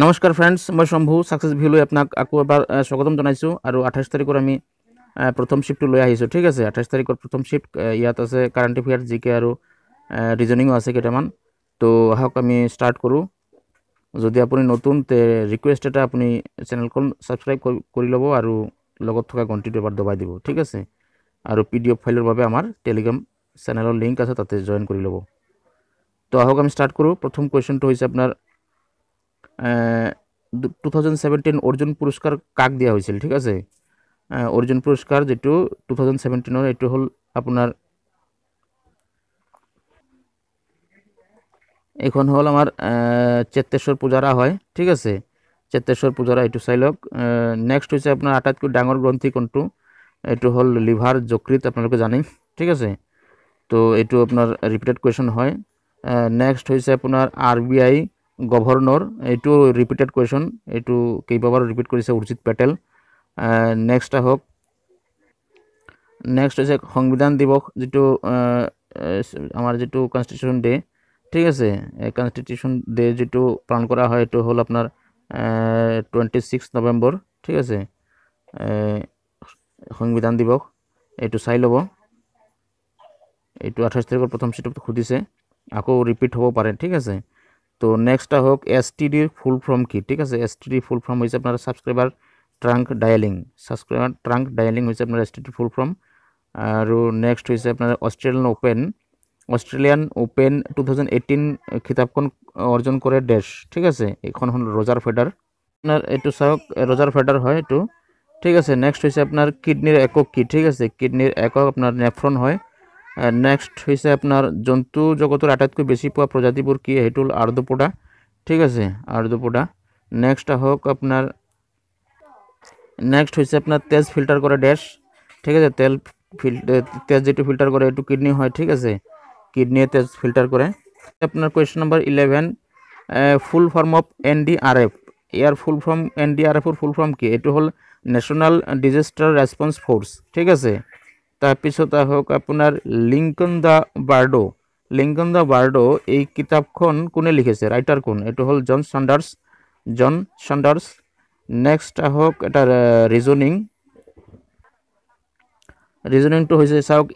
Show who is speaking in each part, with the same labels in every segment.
Speaker 1: নমস্কাৰ ফ্ৰেণ্ডছ, মই শম্ভু সাকসেছ ভিউলৈ আপোনাক আকৌ এবাৰ স্বাগতম জনাইছোঁ। আৰু 28 তাৰিখৰ আমি প্ৰথম শিফ্টটো লৈ আহিছোঁ। ঠিক আছে, 28 তাৰিখৰ প্ৰথম শিফ্ট ইয়াত আছে কাৰেণ্ট এফেয়াৰ্ছ, জিকে আৰু ৰিজনিঙো আছে কেইটামান। তো আহক আমি ষ্টাৰ্ট কৰোঁ। যদি আপুনি নতুন তে ৰিকুৱেষ্ট এটা আপুনি চেনেলখন ছাবস্ক্ৰাইব কৰি ল'ব আৰু লগত থকা ঘণ্টিটো এবাৰ দবাই দিব। ঠিক আছে, আৰু PDF ফাইলৰ বাবে আমাৰ টেলিগ্ৰাম চেনেলৰ লিংক আছে, তাতে জইন কৰি ল'ব। তো আহক আমি ষ্টাৰ্ট কৰোঁ। প্ৰথম কুৱেশ্যনটো হৈছে আপোনাৰ 2017 অৰ্জুন পুৰস্কাৰ কাক দিয়া হৈছিল। ঠিক আছে, অৰ্জুন পুৰস্কাৰ যেটো 2017 এইটো হ'ল আপোনাৰ এখন হ'ল আমাৰ চেতেশ্বৰ পূজাৰা হয়। ঠিক আছে, চেতেশ্বৰ পূজাৰা, এইটো চাই লওক। নেক্সট হৈছে আপোনাৰ আটাইতকৈ ডাঙৰ গ্ৰন্থি কোনটো, এইটো হ'ল লিভাৰ যকৃত, আপোনালোকে জানে। ঠিক আছে, তো এইটো আপোনাৰ ৰিপিটেড কুৱেশ্যন হয়। নেক্সট হৈছে আপোনাৰ RBI গভৰ্ণৰ, এইটো ৰিপিটেড কুৱেশ্যন, এইটো কেইবাবাৰ ৰিপিট কৰিছে উৰ্জিত পেটেল। নেক্সট আহক, নেক্সট হৈছে সংবিধান দিৱস, যেটো আমাৰ যেটো কনষ্টিটিউশ্যন ডে। ঠিক আছে, কনষ্টিটিউশ্যন ডে যেটো পালন কৰা হয়, এইটো হ'ল আপোনাৰ 26 নৱেম্বৰ। ঠিক আছে, সংবিধান দিৱস, এইটো চাই ল'ব। এইটো 28 তাৰিখৰ প্ৰথম চিটত সুধিছে, আকৌ ৰিপিট হ'ব পাৰে। ঠিক আছে, তো নেক্সট আহক STDৰ ফুল ফৰ্ম কি। ঠিক আছে, STD ফুল ফৰ্ম হৈছে আপোনাৰ ছাবস্ক্ৰাইবাৰ ট্ৰাংক ডায়েলিং। ছাবস্ক্ৰাইবাৰ ট্ৰাংক ডায়েলিং হৈছে আপোনাৰ STD ফুল ফৰ্ম। আৰু নেক্সট হৈছে আপোনাৰ অষ্ট্ৰেলিয়ান ওপেন 2018 খিতাপখন অৰ্জন কৰে ডেছ। ঠিক আছে, এইখন হ'ল ৰজাৰ ফেডাৰ। আপোনাৰ এইটো চাওক, ৰজাৰ ফেডাৰ হয় এইটো। ঠিক আছে, নেক্সট হৈছে আপোনাৰ কিডনিৰ একক কি। ঠিক আছে, কিডনিৰ একক আপোনাৰ নেফ্ৰন হয়। নেক্সট হৈছে আপোনাৰ জন্তু জগতৰ আটাইতকৈ বেছি পোৱা প্ৰজাতিবোৰ কি, সেইটো হ'ল আৰ্ধপোডা। ঠিক আছে, আৰ্ধপোডা। নেক্সট আহক আপোনাৰ, নেক্সট হৈছে আপোনাৰ তেজ ফিল্টাৰ কৰে ডেছ। ঠিক আছে, তেজ যেটো ফিল্টাৰ কৰে এইটো কিডনি হয়। ঠিক আছে, কিডনিয়ে তেজ ফিল্টাৰ কৰে। আপোনাৰ question number 11, full form of NDRF। ইয়াৰ ফুল ফৰ্ম, NDRFৰ ফুল ফৰ্ম কি, এইটো হ'ল নেশ্যনেল ডিজাষ্টাৰ ৰেছপন্স ফ'ৰ্চ। ঠিক আছে, তাৰপিছত আহক আপোনাৰ Lincoln the Bardo. Lincoln the Bardo এই কিতাপখন কোনে লিখিছে, ৰাইটাৰ কোন, এইটো হ'ল জন চাণ্ডাৰ্ছ। নেক্সট আহক এটা ৰিজনিংটো হৈছে চাওক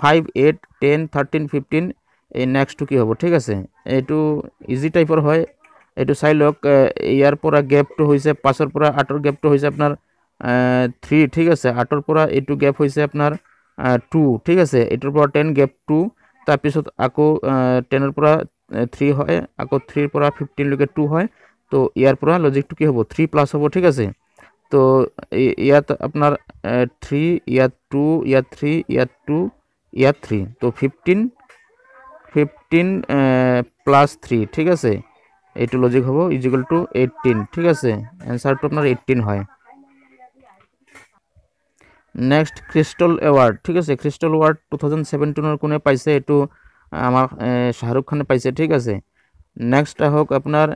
Speaker 1: 5, 8, 10, 13, 15, এই নেক্সটটো কি হ'ব। ঠিক আছে, এইটো ইজি টাইপৰ হয়, এইটো চাই লওক। ইয়াৰ পৰা গেপটো হৈছে 5ৰ পৰা 8ৰ গেপটো হৈছে আপোনাৰ 3। ঠিক আছে, 8ৰ পৰা এইটো গেপ হৈছে আপোনাৰ 2। ঠিক আছে, এইটোৰ পৰা 10 গেপ 2, তাৰপিছত আকৌ 10ৰ পৰা 3 হয়, আকৌ 3ৰ পৰা 15লৈকে 2 হয়। তো ইয়াৰ পৰা লজিকটো কি হ'ব, 3+ হ'ব। ঠিক আছে, তো ইয়াত আপোনাৰ 3, ইয়াত 2, ইয়াত 3, ইয়াত 2, ইয়াত 3, তো 15 + 3। ঠিক আছে, এইটো লজিক হ'ব ইজিকেল টু 18। ঠিক আছে, এনচাৰটো আপোনাৰ 18 হয়। Next crystal award. ঠিক আছে, ক্ৰিষ্টেল এৱাৰ্ড 2017 কোনে পাইছে, এইটো আমাৰ শ্বাহৰুখ খানে পাইছে। ঠিক আছে, নেক্সট আহক আপোনাৰ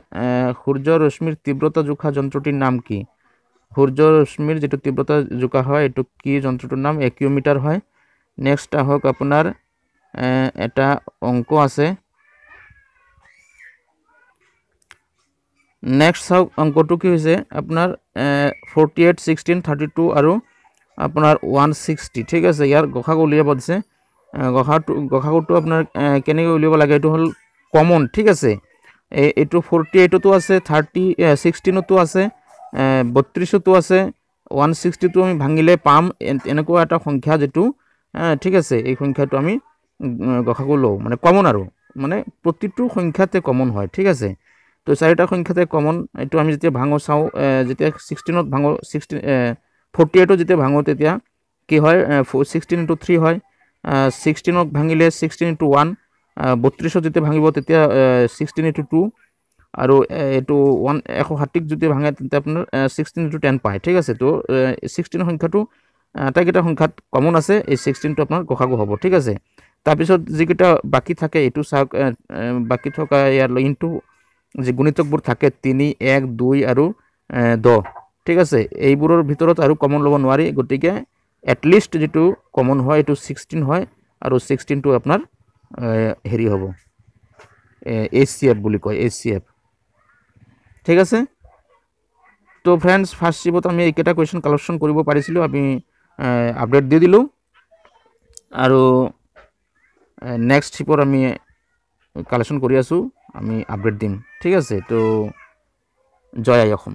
Speaker 1: সূৰ্য ৰশ্মিৰ তীব্ৰতা জোখা যন্ত্ৰটিৰ নাম কি। সূৰ্য ৰশ্মিৰ যেটো তীব্ৰতা জোখা হয়, এইটো কি যন্ত্ৰটোৰ নাম, একিউমিটাৰ হয়। নেক্সট আহক আপোনাৰ এটা অংক আছে। নেক্সট চাওক, অংকটো কি হৈছে আপোনাৰ 48, 16, 32 আৰু আপোনাৰ 160। ঠিক আছে, ইয়াৰ গসাগু উলিয়াব দিছে। গসাগুটো আপোনাৰ কেনেকৈ উলিয়াব লাগে, এইটো হ'ল কমন। ঠিক আছে, এইটো 48তো আছে, 16তো আছে, 32তো আছে, 160টো আমি ভাঙিলে পাম এনেকুৱা এটা সংখ্যা যেটো। ঠিক আছে, এই সংখ্যাটো আমি গসাগু লওঁ, মানে কমন, আৰু মানে প্ৰতিটো সংখ্যাতে কমন হয়। ঠিক আছে, তো 4টা সংখ্যাতে কমন, এইটো আমি যেতিয়া ভাঙো চাওঁ, যেতিয়া 16ত ভাঙো, 48ত যেতিয়া ভাঙো তেতিয়া কি হয়, 16 × 3 হয়। 16ক ভাঙিলে 16 × 1, 32ত যেতিয়া ভাঙিব তেতিয়া 16 × 2, আৰু এইটো 160ক যদি ভাঙে তেতিয়া আপোনাৰ 16 × 10 পায়। ঠিক আছে, তো 16 সংখ্যাটো আটাইকেইটা সংখ্যাত কমন আছে, এই 16টো আপোনাৰ গসাগু হ'ব। ঠিক আছে, তাৰপিছত যিকেইটা বাকী থাকে এইটো চাওক, বাকী থকা ইয়াৰ ইনটু যে গুণিতকবোৰ থাকে 3, 1, 2 আৰু 10। ঠিক আছে, এইবোৰৰ ভিতৰত আৰু কমন ল'ব নোৱাৰি, গতিকে এটলিষ্ট যেটো কমন হয় এইটো 16 হয়, আৰু 16টো আপোনাৰ হেৰি হ'ব, HCF বুলি কয়, HCF। ঠিক আছে। তো ফ্ৰেণ্ডছ ফাৰ্ষ্ট ট্ৰিপত আমি এইকেইটা কুৱেশ্যন কালেকশ্যন কৰিব পাৰিছিলোঁ, আমি আপডেট দি দিলোঁ আৰু নেক্সট ট্ৰিপত আমি কালেকশ্যন কৰি আছোঁ, আমি আপডেট দিম। ঠিক আছে, তো জয় আই অসম।